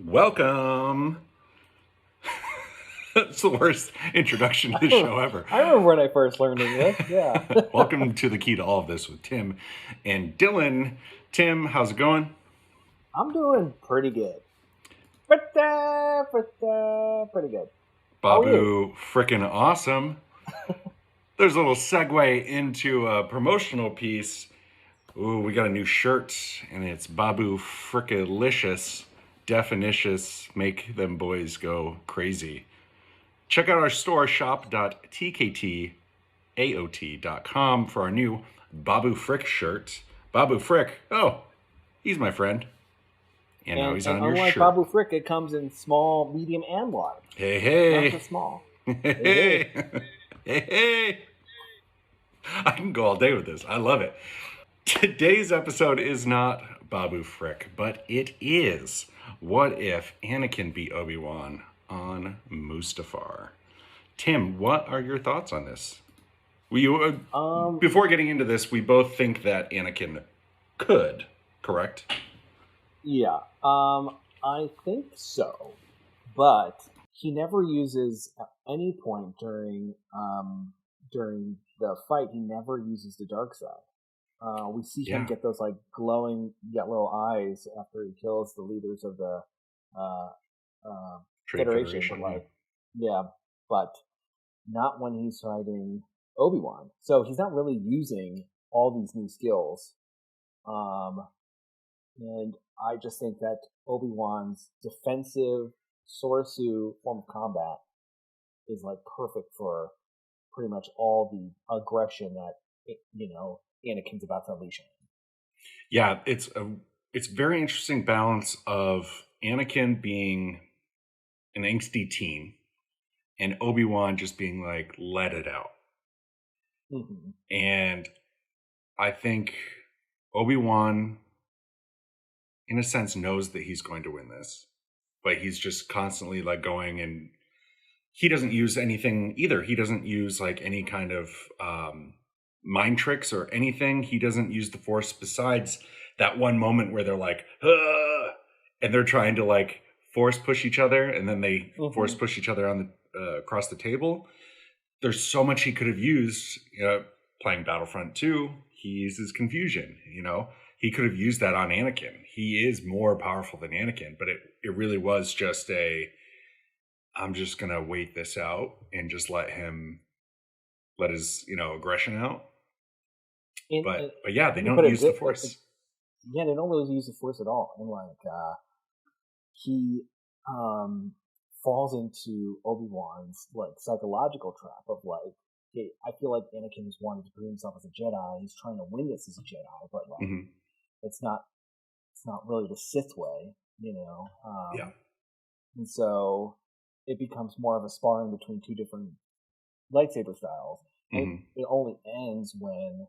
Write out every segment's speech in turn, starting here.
Welcome. That's the worst introduction to the show ever. I remember when I first learned English. Yeah. Welcome to the Key to All of This with Tim and Dylan. Tim, how's it going? I'm doing pretty good. Pretty good. Babu, freaking awesome. There's a little segue into a promotional piece. Ooh, we got a new shirt, and it's Babu frickalicious, definitious, make them boys go crazy. Check out our store, shop.tktaot.com for our new Babu Frick shirt. Babu Frick, oh, he's my friend. And now he's on your unlike shirt. Babu Frick, it comes in small, medium, and large. Hey. Not just small. Hey. I can go all day with this. I love it. Today's episode is not Babu Frick, but it is what if Anakin beat Obi-Wan on Mustafar. Tim, what are your thoughts on this? Before getting into this, we both think that Anakin could, correct? Yeah, I think so, but he never uses at any point during the fight. He never uses the dark side. We see him get those like glowing yellow eyes after he kills the leaders of the Federation. But not when he's fighting Obi-Wan. So he's not really using all these new skills. And I just think that Obi-Wan's defensive Sorsu form of combat is like perfect for pretty much all the aggression that Anakin's about to unleash on him. Yeah, it's very interesting balance of Anakin being an angsty teen and Obi-Wan just being like, let it out. Mm-hmm. And I think Obi-Wan, in a sense, knows that he's going to win this, but he's just constantly like going, and he doesn't use anything either. He doesn't use like any kind of mind tricks or anything. He doesn't use the Force besides that one moment where they're like, and they're trying to like force push each other, and then they force push each other on the across the table. There's so much he could have used. Playing Battlefront 2, he uses confusion. He could have used that on Anakin. He is more powerful than Anakin, but it really was just I'm just gonna wait this out and just let his aggression out. But yeah, they don't use the Force. Yeah, they don't really use the Force at all. And like he falls into Obi-Wan's like psychological trap of like, hey, I feel like Anakin is wanting to prove himself as a Jedi. He's trying to win this as a Jedi, but like it's not really the Sith way, Yeah. And so it becomes more of a sparring between two different lightsaber styles. And it only ends when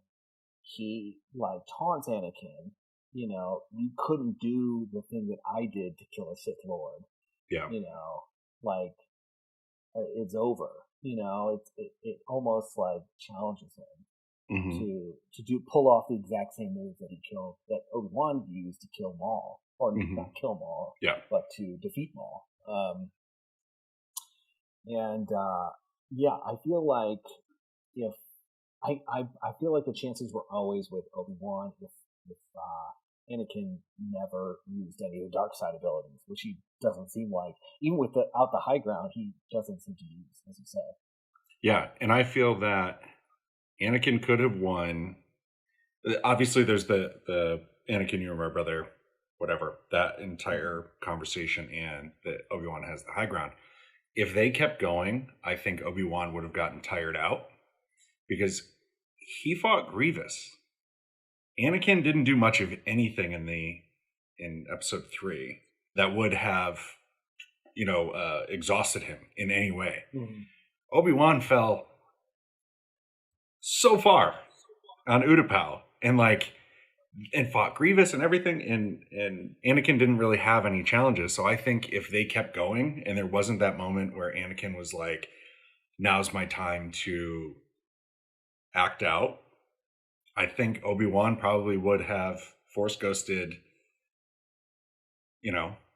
he like taunts Anakin. You couldn't do the thing that I did to kill a Sith Lord. Yeah. Like it's over. It almost like challenges him to pull off the exact same move that Obi-Wan used to kill Maul, or not kill Maul, but to defeat Maul. I feel like if I feel like the chances were always with Obi-Wan if Anakin never used any of the dark side abilities, which he doesn't seem like, even without the high ground, he doesn't seem to use, as you say. Yeah, and I feel that Anakin could have won. Obviously, there's the Anakin, you're my brother, whatever, that entire conversation, and that Obi-Wan has the high ground. If they kept going, I think Obi-Wan would have gotten tired out because he fought Grievous. Anakin didn't do much of anything in episode 3 that would have, exhausted him in any way. Obi-Wan fell so far on Utapau and fought Grievous and everything, and Anakin didn't really have any challenges. So I think if they kept going and there wasn't that moment where Anakin was like, now's my time to act out, I think Obi-Wan probably would have Force ghosted,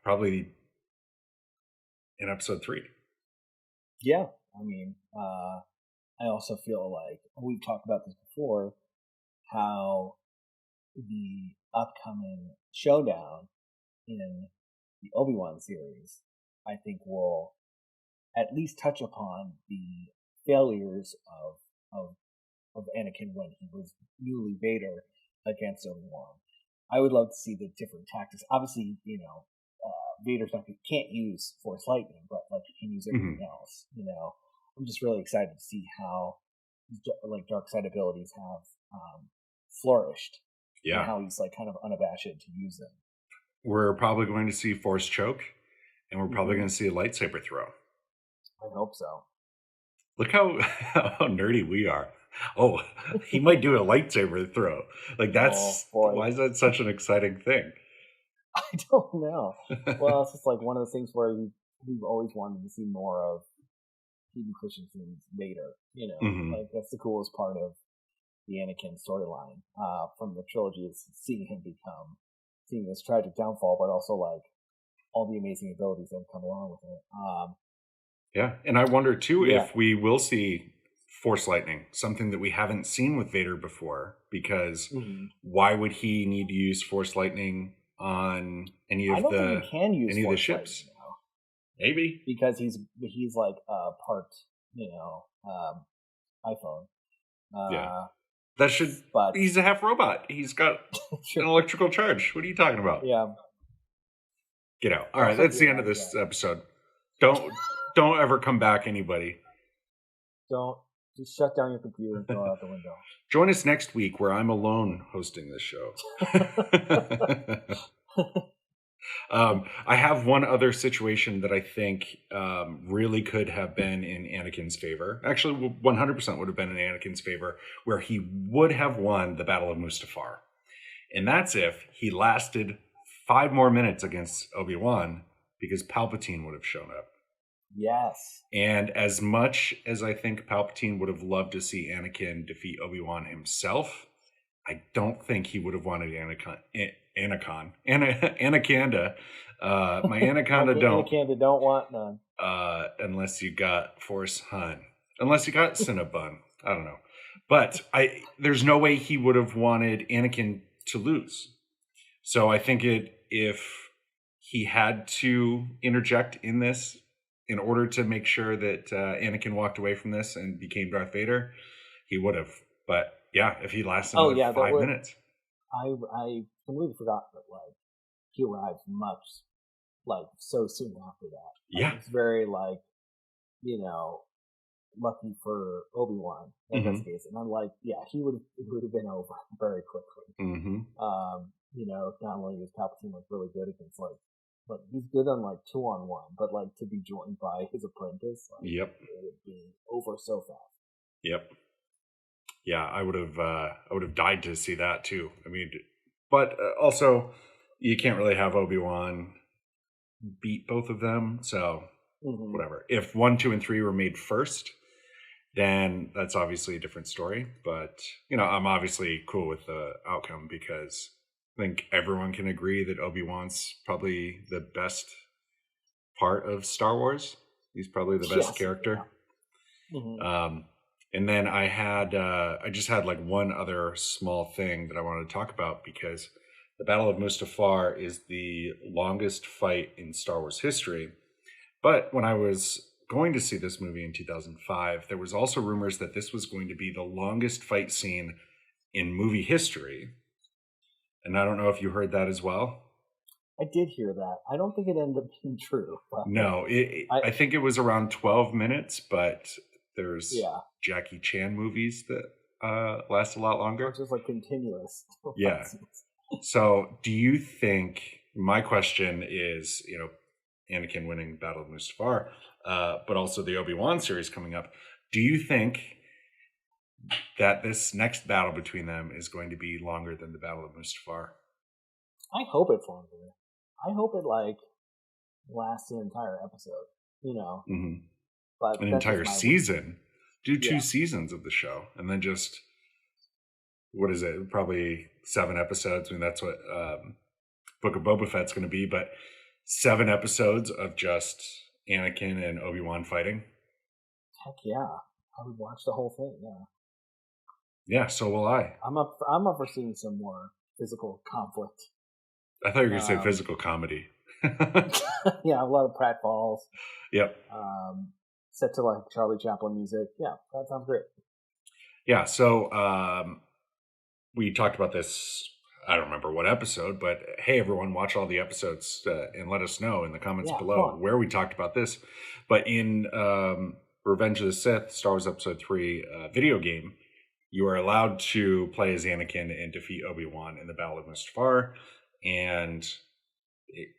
probably in episode 3. Yeah, I mean, I also feel like we've talked about this before, how the upcoming showdown in the Obi-Wan series, I think, will at least touch upon the failures of Anakin when he was newly Vader against Obi-Wan. I would love to see the different tactics. Obviously, Vader's can't use Force Lightning, but like he can use everything else. I'm just really excited to see how like dark side abilities have flourished. Yeah, and how he's like kind of unabashed to use them. We're probably going to see Force choke, and we're probably going to see a lightsaber throw. I hope so. Look how nerdy we are. Oh, he might do a lightsaber throw. Like that's why is that such an exciting thing? I don't know. Well, it's just like one of those things where we've always wanted to see more of Hayden Christensen's Vader. Like that's the coolest part of the Anakin storyline from the trilogy is seeing this tragic downfall, but also like all the amazing abilities that come along with it. Yeah, and I wonder too if we will see Force Lightning, something that we haven't seen with Vader before, because why would he need to use Force Lightning on any of the ships? Maybe because he's like part iPhone. That should. But he's a half robot. He's got an electrical charge. What are you talking about? Yeah. Get out. All right, that's the end of this episode. Don't ever come back, anybody. Don't. Just shut down your computer and throw it out the window. Join us next week where I'm alone hosting this show. I have one other situation that I think really could have been in Anakin's favor. Actually, 100% would have been in Anakin's favor, where he would have won the Battle of Mustafar. And that's if he lasted 5 more minutes against Obi-Wan, because Palpatine would have shown up. Yes. And as much as I think Palpatine would have loved to see Anakin defeat Obi-Wan himself, I don't think he would have wanted Anaconda. My Anaconda don't. Anaconda don't want none. Unless you got Force Hun. Unless you got Cinnabon. I don't know. But there's no way he would have wanted Anakin to lose. So I think if he had to interject in this in order to make sure that Anakin walked away from this and became Darth Vader, he would have. But yeah, if he lasted 5 minutes. I completely forgot that he arrived so soon after that. It's very lucky for Obi-Wan in this case. And I'm like, it would have been over very quickly. Not only is Palpatine really good against but he's good on 2-on-1, but to be joined by his apprentice, it would be over so fast. Yep. Yeah, I would have died to see that too. I mean, but also you can't really have Obi-Wan beat both of them, so whatever. If 1, 2, and 3 were made first, then that's obviously a different story. But I'm obviously cool with the outcome because I think everyone can agree that Obi-Wan's probably the best part of Star Wars. He's probably the best character. Yeah. And then I just had one other small thing that I wanted to talk about, because the Battle of Mustafar is the longest fight in Star Wars history. But when I was going to see this movie in 2005, there was also rumors that this was going to be the longest fight scene in movie history. And I don't know if you heard that as well. I did hear that. I don't think it ended up being true. No, I think it was around 12 minutes, but there's Jackie Chan movies that last a lot longer. It's just continuous. Yeah. So do you think, my question is, Anakin winning Battle of Mustafar, but also the Obi-Wan series coming up, do you think that this next battle between them is going to be longer than the Battle of Mustafar? I hope it's longer. I hope it lasts an entire episode, But an entire season. Do 2 seasons of the show, and then just, what is it? Probably 7 episodes. I mean, that's what Book of Boba Fett's going to be, but 7 episodes of just Anakin and Obi-Wan fighting? Heck yeah. I would watch the whole thing, yeah. Yeah, so will I. I'm up for seeing some more physical conflict. I thought you were going to say physical comedy. Yeah, a lot of pratfalls. Yep. Set to like Charlie Chaplin music. Yeah, that sounds great. Yeah, so we talked about this, I don't remember what episode, but hey, everyone, watch all the episodes and let us know in the comments below where we talked about this. But in Revenge of the Sith, Star Wars Episode 3 video game, you are allowed to play as Anakin and defeat Obi-Wan in the Battle of Mustafar, and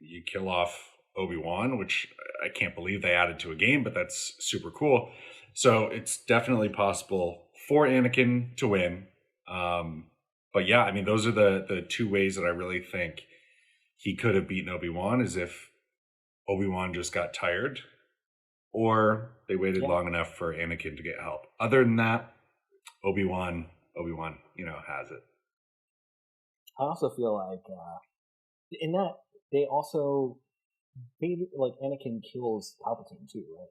you kill off Obi-Wan, which I can't believe they added to a game, but that's super cool. So it's definitely possible for Anakin to win. But yeah, I mean, those are the two ways that I really think he could have beaten Obi-Wan, is if Obi-Wan just got tired, or they waited long enough for Anakin to get help. Other than that, Obi-Wan, has it. I also feel like in that they also maybe like Anakin kills Palpatine too, right?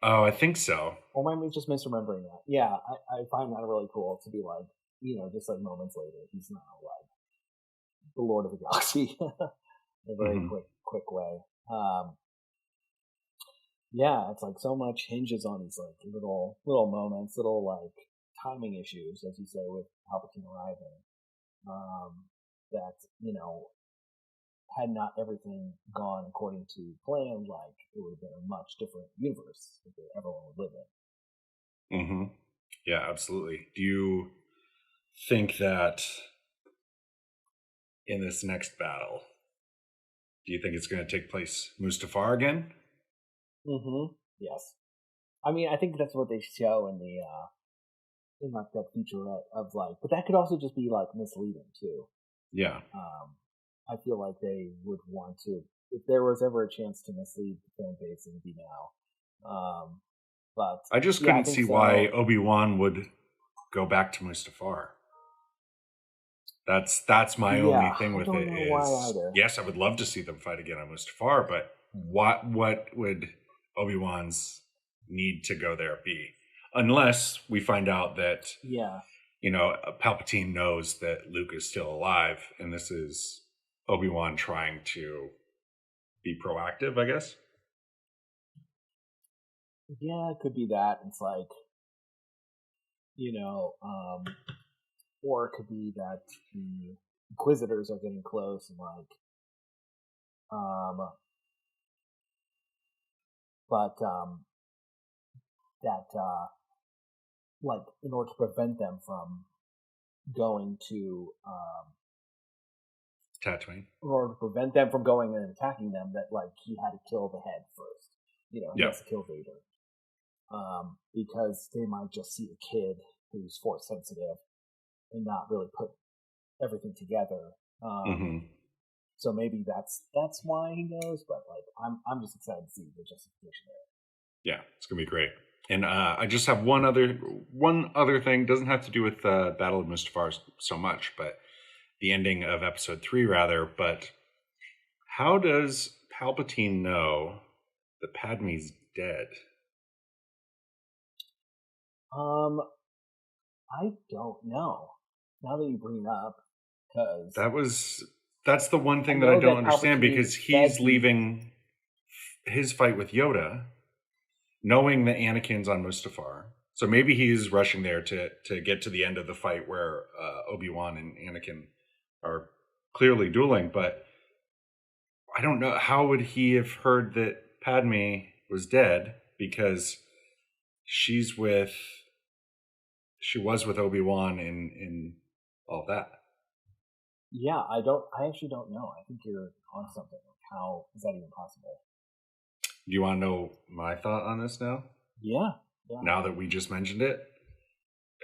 Oh, I think so. Or am I just misremembering that? Yeah, I find that really cool to be like, just like moments later, he's now like the Lord of the Galaxy in a very quick way. Yeah, it's like so much hinges on these like little moments, little like timing issues, as you say, with Palpatine arriving. That had not everything gone according to plan, like it would have been a much different universe that everyone would live in. Mm-hmm. Yeah, absolutely. Do you think that in this next battle, do you think it's going to take place Mustafar again? Mm-hmm. Yes. I mean, I think that's what they show in the in like that featurette of like, but that could also just be like misleading too. Yeah. I feel like they would want to, if there was ever a chance to mislead the fan base, it would be now. But I just couldn't see why Obi-Wan would go back to Mustafar. That's my only thing with it is, yes, I would love to see them fight again on Mustafar, but what would Obi-Wan's need to go there be? Unless we find out that, Palpatine knows that Luke is still alive, and this is Obi-Wan trying to be proactive, I guess. Yeah, it could be that. It's like, or it could be that the Inquisitors are getting close and like, like in order to prevent them from going to Tatooine, in order to prevent them from going and attacking them, that like he had to kill the head first. He has to kill Vader, because they might just see a kid who's force sensitive and not really put everything together. So maybe that's why he goes. But like, I'm just excited to see the justification there. Yeah, it's gonna be great. And I just have one other thing. Doesn't have to do with Battle of Mustafar so much, but the ending of Episode 3 rather. But how does Palpatine know that Padme's dead? I don't know. Now that you bring it up, because that's the one thing that I don't understand, because he's leaving his fight with Yoda, knowing that Anakin's on Mustafar. So maybe he's rushing there to get to the end of the fight where Obi-Wan and Anakin are clearly dueling. But I don't know, how would he have heard that Padme was dead, because she was with Obi-Wan in all that. Yeah, I actually don't know. I think you're on something. How is that even possible? Do you want to know my thought on this now? Yeah. Now that we just mentioned it,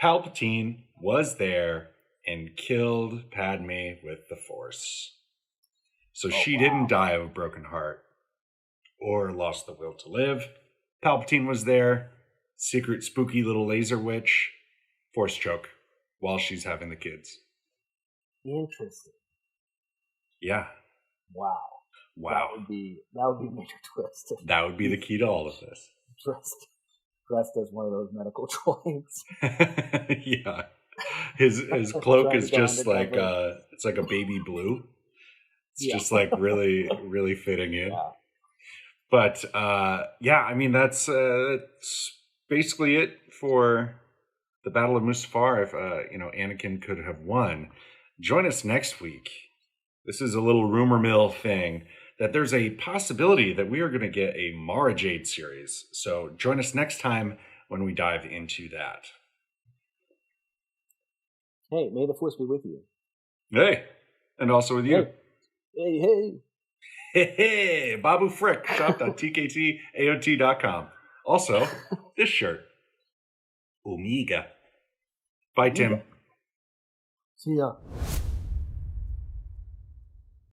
Palpatine was there and killed Padme with the Force. So she didn't die of a broken heart or lost the will to live. Palpatine was there, secret spooky little laser witch, Force choke while she's having the kids. Interesting. Yeah. Wow. Wow. That would be a major twist. That would be the key to all of this. Dressed as one of those medical droids. Yeah. His cloak is just like it's like a baby blue. It's just like really, really fitting in. Yeah. But I mean that's basically it for the Battle of Mustafar. If Anakin could have won. Join us next week. This is a little rumor mill thing that there's a possibility that we are going to get a Mara Jade series. So join us next time when we dive into that. Hey, may the Force be with you. Hey, and also with you. Hey. Babu Frick, shop.tktaot.com. Also, this shirt. Omega. Bye, Tim. See ya.